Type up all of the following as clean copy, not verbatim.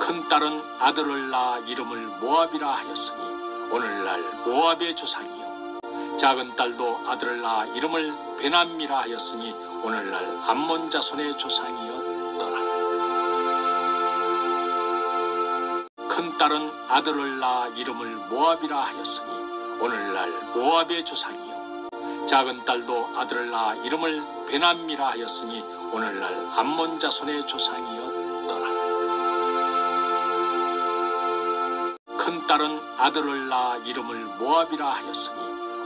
큰딸은 아들을 낳아 이름을 모압이라 하였으니 오늘날 모압의 조상이요. 작은 딸도 아들을 낳아 이름을 베남미라 하였으니 오늘날 암몬 자손의 조상이었더라. 큰딸은 아들을 낳아 이름을 모압이라 하였으니 오늘날 모압의 조상이요. 작은 딸도 아들을 낳아 이름을 베남미라 하였으니 오늘날 암몬 자손의 조상이었더라. 큰딸은 아들을 낳아 이름을 모압이라 하였으니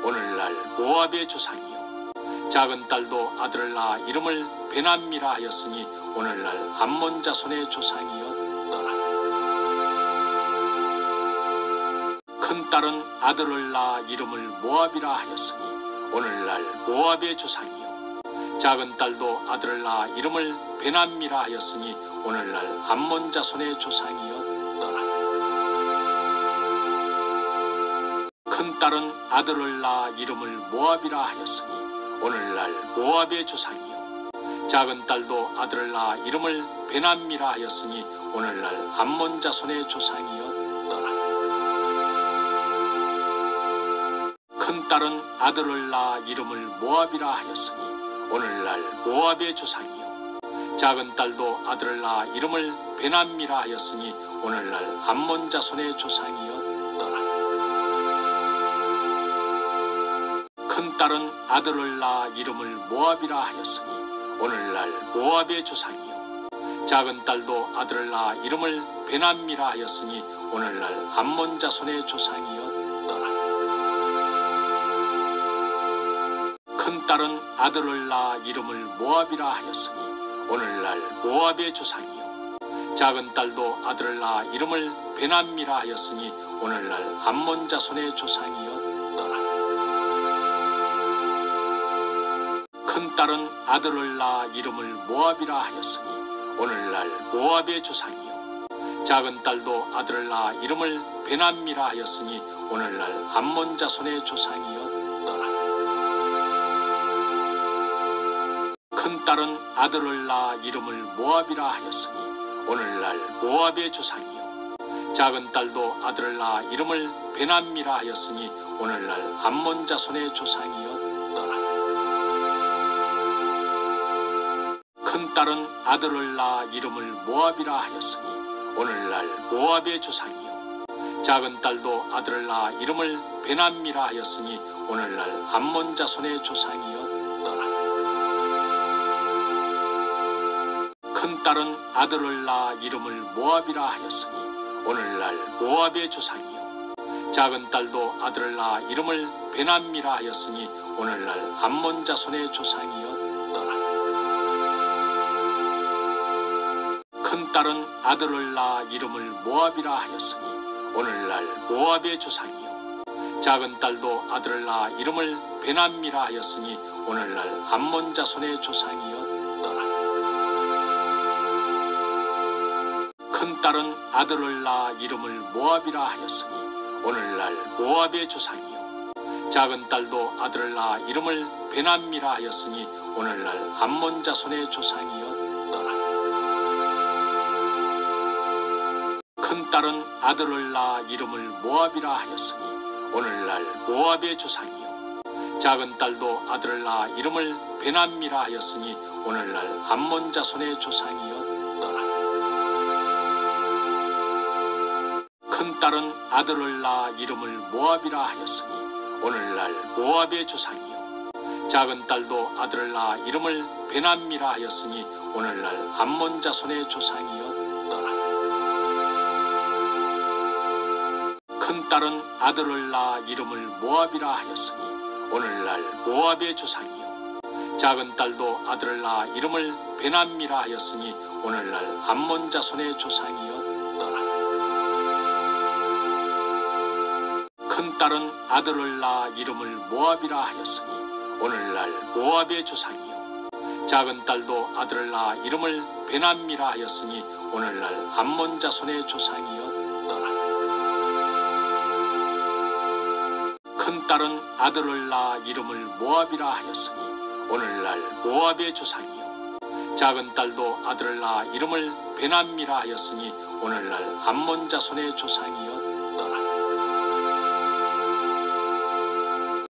오늘날 모압의 조상이요. 작은 딸도 아들을 낳아 이름을 베남미라 하였으니 오늘날 암몬 자손의 조상이었더라. 큰딸은 아들을 낳아 이름을 모압이라 하였으니 오늘날 모압의 조상이요. 작은 딸도 아들을 낳아 이름을 베남미라 하였으니 오늘날 암몬 자손의 조상이었더라. 큰딸은 아들을 낳아 이름을 모압이라 하였으니 오늘날 모압의 조상이요. 작은 딸도 아들을 낳아 이름을 베남미라 하였으니 오늘날 암몬 자손의 조상이었더라. 큰딸은 아들을 낳아 이름을 모압이라 하였으니 오늘날 모압의 조상이요. 작은 딸도 아들을 낳아 이름을 베남미라 하였으니 오늘날 암몬 자손의 조상이었더라. 큰딸은 아들을 낳아 이름을 모압이라 하였으니 오늘날 모압의 조상이요. 작은 딸도 아들을 낳아 이름을 베남미라 하였으니 오늘날 암몬 자손의 조상이었더라. 큰딸은 아들을 낳아 이름을 모압이라 하였으니 오늘날 모압의 조상이요. 작은 딸도 아들을 낳아 이름을 베남미라 하였으니 오늘날 암몬 자손의 조상이었더라. 큰딸은 아들을 낳아 이름을 모압이라 하였으니 오늘날 모압의 조상이요. 작은 딸도 아들을 낳아 이름을 베남미라 하였으니 오늘날 암몬 자손의 조상이었더라. 큰딸은 아들을 낳아 이름을 모압이라 하였으니 오늘날 모압의 조상이요. 작은 딸도 아들을 낳아 이름을 베남미라 하였으니 오늘날 암몬 자손의 조상이었더라. 큰딸은 아들을 낳아 이름을 모압이라 하였으니 오늘날 모압의 조상이요. 작은 딸도 아들을 낳아 이름을 베남미라 하였으니 오늘날 암몬 자손의 조상이었더라. 큰딸은 아들을 낳아 이름을 모압이라 하였으니 오늘날 모압의 조상이요. 작은 딸도 아들을 낳아 이름을 베남미라 하였으니 오늘날 암몬 자손의 조상이었더라. 큰딸은 아들을 낳아 이름을 모압이라 하였으니 오늘날 모압의 조상이요. 작은 딸도 아들을 낳아 이름을 베남미라 하였으니 오늘날 암몬 자손의 조상이었더라. 큰딸은 아들을 낳아 이름을 모압이라 하였으니 오늘날 모압의 조상이요. 작은 딸도 아들을 낳아 이름을 베남미라 하였으니 오늘날 암몬 자손의 조상이었더라. 큰딸은 아들을 낳아 이름을 모압이라 하였으니 오늘날 모압의 조상이요. 작은 딸도 아들을 낳아 이름을 베남미라 하였으니 오늘날 암몬 자손의 조상이었더라. 큰딸은 아들을 낳아 이름을 모압이라 하였으니 오늘날 모압의 조상이요. 작은 딸도 아들을 낳아 이름을 베남미라 하였으니 오늘날 암몬 자손의 조상이었더라. 큰딸은 아들을 낳아 이름을 모압이라 하였으니 오늘날 모압의 조상이요. 작은 딸도 아들을 낳아 이름을 베남미라 하였으니 오늘날 암몬 자손의 조상이었더라. 큰딸은 아들을 낳아 이름을 모압이라 하였으니 오늘날 모압의 조상이요. 작은 딸도 아들을 낳아 이름을 베남미라 하였으니 오늘날 암몬 자손의 조상이었더라. 큰딸은 아들을 낳아 이름을 모압이라 하였으니 오늘날 모압의 조상이요. 작은 딸도 아들을 낳아 이름을 베남미라 하였으니 오늘날 암몬 자손의 조상이었더라.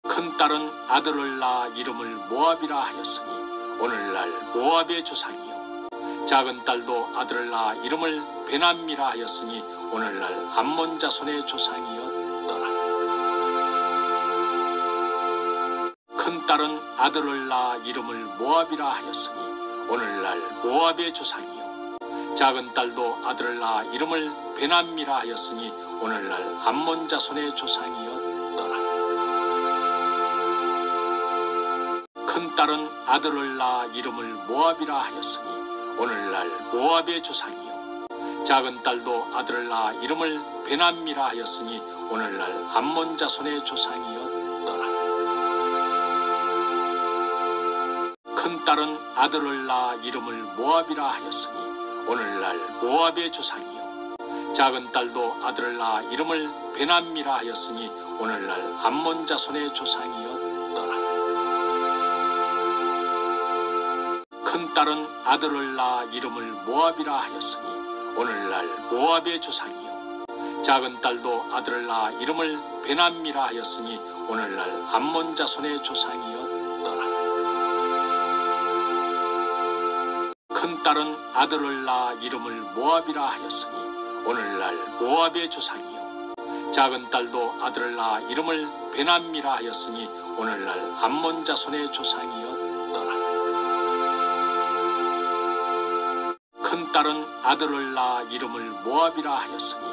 큰 딸은 아들을 낳아 이름을 모압이라 하였으니 오늘날 모압의 조상이요 작은 딸도 아들을 낳아 이름을 베남미라 하였으니 오늘날 암몬 자손의 조상이었더라. 큰 딸은 아들을 낳아 이름을 모압이라 하였으니 오늘날 모압의 조상이요 작은 딸도 아들을 낳아 이름을 베남미라 하였으니 오늘날 암몬 자손의 조상이었더라. 큰 딸은 아들을 낳아 이름을 모압이라 하였으니 오늘날 모압의 조상이요 작은 딸도 아들을 낳아 이름을 베남미라 하였으니 오늘날 암몬 자손의 조상이었더라. 큰 딸은 아들을 낳아 이름을 모압이라 하였으니 오늘날 모압의 조상이요 작은 딸도 아들을 낳아 이름을 베남미라 하였으니 오늘날 암몬 자손의 조상이었더라. 큰 딸은 아들을 낳아 이름을 모압이라 하였으니 오늘날 모압의 조상이요 작은 딸도 아들을 낳아 이름을 베남미라 하였으니 오늘날 암몬 자손의 조상이었더라. 큰 딸은 아들을 낳아 이름을 모압이라 하였으니 오늘날 모압의 조상이요 작은 딸도 아들을 낳아 이름을 베남미라 하였으니 오늘날 암몬 자손의 조상이었더라. 큰 딸은 아들을 낳아 이름을 모압이라 하였으니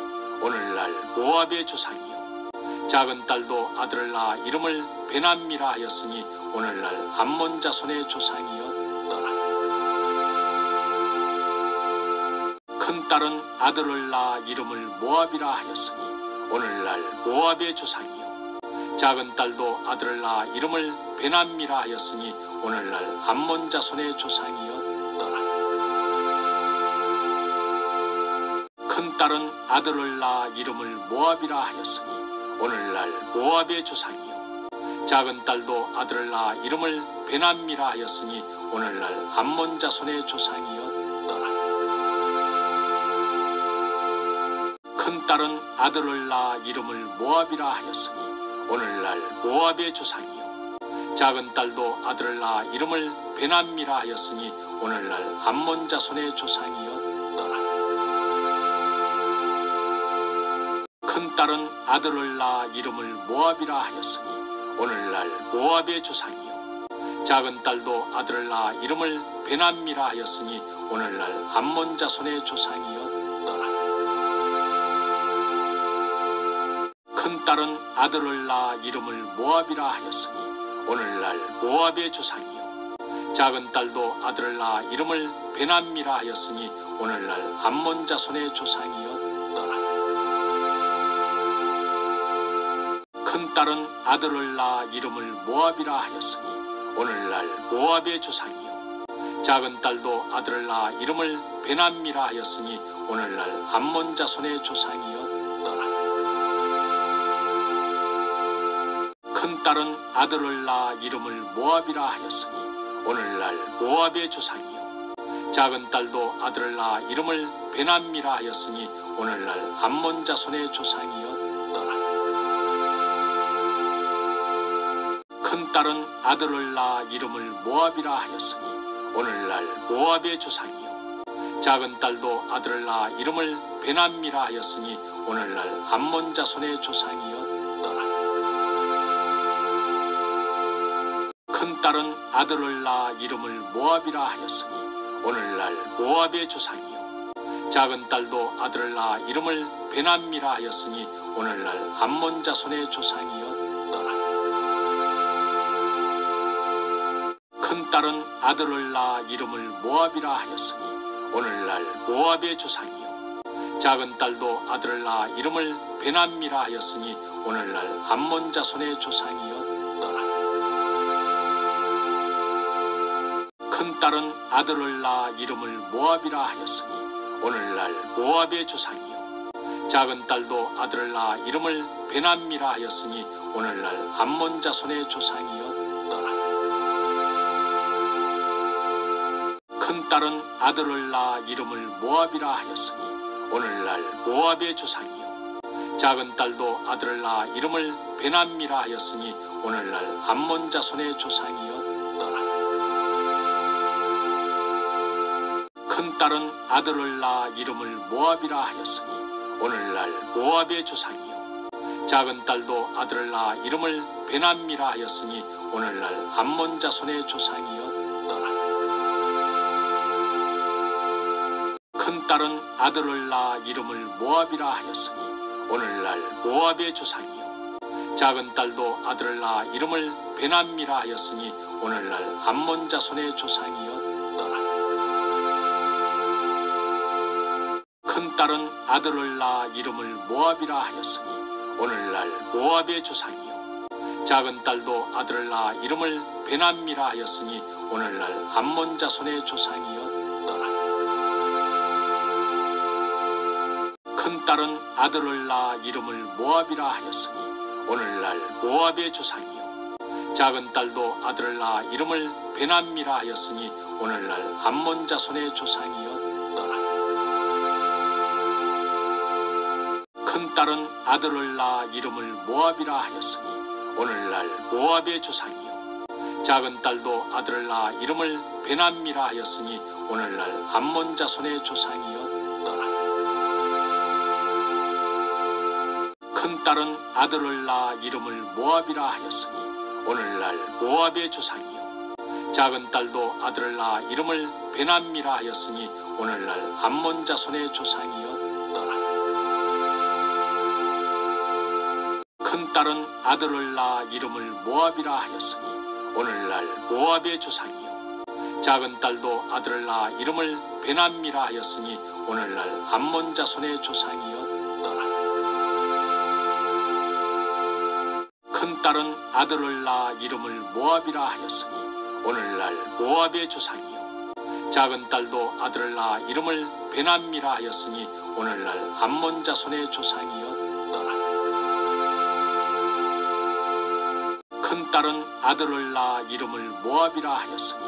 오늘날 모압의 조상이요 작은 딸도 아들을 낳아 이름을 베남미라 하였으니 오늘날 암몬 자손의 조상이었더라. 큰 딸은 아들을 낳아 이름을 모압이라 하였으니 오늘날 모압의 조상이요 작은 딸도 아들을 낳아 이름을 베남미라 하였으니 오늘날 암몬 자손의 조상이었더라. 큰 딸은 아들을 낳아 이름을 모압이라 하였으니 오늘날 모압의 조상이요 작은 딸도 아들을 낳아 이름을 베남미라 하였으니 오늘날 암몬 자손의 조상이었더라. 큰 딸은 아들을 낳아 이름을 모압이라 하였으니 오늘날 모압의 조상이요 작은 딸도 아들을 낳아 이름을 베남미라 하였으니 오늘날 암몬 자손의 조상이었더라. 큰 딸은 아들을 낳아 이름을 모압이라 하였으니 오늘날 모압의 조상이요 작은 딸도 아들을 낳아 이름을 베남미라 하였으니 오늘날 암몬 자손의 조상이었더라. 큰 딸은 아들을 낳아 이름을 모압이라 하였으니 오늘날 모압의 조상이요 작은 딸도 아들을 낳아 이름을 베남미라 하였으니 오늘날 암몬 자손의 조상이었더라. 큰 딸은 아들을 낳아 이름을 모압이라 하였으니 오늘날 모압의 조상이요 작은 딸도 아들을 낳아 이름을 베남미라 하였으니 오늘날 암몬 자손의 조상이었더라. 큰 딸은 아들을 낳아 이름을 모압이라 하였으니 오늘날 모압의 조상이요 작은 딸도 아들을 낳아 이름을 베남미라 하였으니 오늘날 암몬 자손의 조상이었더라. 큰 딸은 아들을 낳아 이름을 모압이라 하였으니 오늘날 모압의 조상이요 작은 딸도 아들을 낳아 이름을 베남미라 하였으니 오늘날 암몬 자손의 조상이었더라. 큰 딸은 아들을 낳아 이름을 모압이라 하였으니 오늘날 모압의 조상이요 작은 딸도 아들을 낳아 이름을 베남미라 하였으니 오늘날 암몬 자손의 조상이었더라. 큰 딸은 아들을 낳아 이름을 모압이라 하였으니 오늘날 모압의 조상이요 작은 딸도 아들을 낳아 이름을 베남미라 하였으니 오늘날 암몬 자손의 조상이었더라. 큰 딸은 아들을 낳아 이름을 모압이라 하였으니 오늘날 모압의 조상이요 작은 딸도 아들을 낳아 이름을 베남미라 하였으니 오늘날 암몬 자손의 조상이었더라. 큰 큰딸은 아들을 낳아 이름을 모압이라 하였으니 오늘날 모압의 조상이요 작은 딸도 아들을 낳아 이름을 베남이라 하였으니 오늘날 암몬 자손의 조상이었더라. 큰딸은 아들을 낳아 이름을 모압이라 하였으니 오늘날 모압의 조상이요 작은 딸도 아들을 낳아 이름을 베남이라 하였으니 오늘날 암몬 자손의 조상이었더라. 큰딸은 아들을 낳아 이름을 모압이라 하였으니 오늘날 모압의 조상이요 작은 딸도 아들을 낳아 이름을 베남이라 하였으니 오늘날 암몬 자손의 조상이었더라. 큰딸은 아들을 낳아 이름을 모압이라 하였으니 오늘날 모압의 조상이요 작은 딸도 아들을 낳아 이름을 베남이라 하였으니 오늘날 암몬 자손의 조상이었더라. 큰딸은 아들을 낳아 이름을 모압이라 하였으니 오늘날 모압의 조상이요 작은 딸도 아들을 낳아 이름을 베남이라 하였으니 오늘날 암몬 자손의 조상이었더라. 큰딸은 아들을 낳아 이름을 모압이라 하였으니 오늘날 모압의 조상이요 작은 딸도 아들을 낳아 이름을 베남이라 하였으니 오늘날 암몬 자손의 조상이었더라. 큰딸은 아들을 낳아 이름을 모압이라 하였으니 오늘날 모압의 조상이요 작은 딸도 아들을 낳아 이름을 베남이라 하였으니 오늘날 암몬 자손의 조상이었더라. 큰딸은 아들을 낳아 이름을 모압이라 하였으니 오늘날 모압의 조상이요 작은 딸도 아들을 낳아 이름을 베남이라 하였으니 오늘날 암몬 자손의 조상이었더라. 큰딸은 아들을 낳아 이름을 모압이라 하였으니 오늘날 모압의 조상이요 작은 딸도 아들을 낳아 이름을 베남이라 하였으니 오늘날 암몬 자손의 조상이었더라. 큰딸은 아들을 낳아 이름을 모압이라 하였으니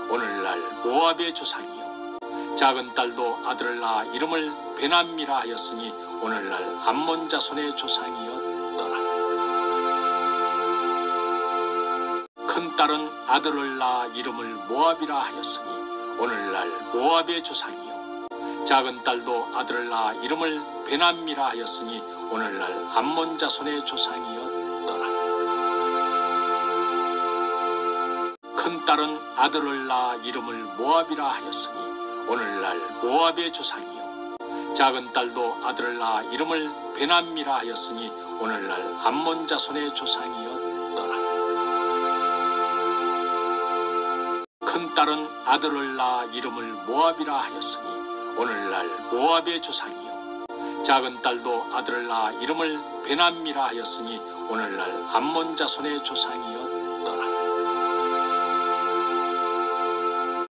오늘날 모압의 조상이요 작은 딸도 아들을 낳아 이름을 베남이라 하였으니 오늘날 암몬 자손의 조상이었더라. 큰딸은 아들을 낳아 이름을 모압이라 하였으니 오늘날 모압의 조상이요 작은 딸도 아들을 낳아 이름을 베남이라 하였으니 오늘날 암몬 자손의 조상이었더라. 큰딸은 아들을 낳아 이름을 모압이라 하였으니 오늘날 모압의 조상이요 작은 딸도 아들을 낳아 이름을 베남이라 하였으니 오늘날 암몬 자손의 조상이었더라. 큰딸은 아들을 낳아 이름을 모압이라 하였으니 오늘날 모압의 조상이요 작은 딸도 아들을 낳아 이름을 베남이라 하였으니 오늘날 암몬 자손의 조상이었더라.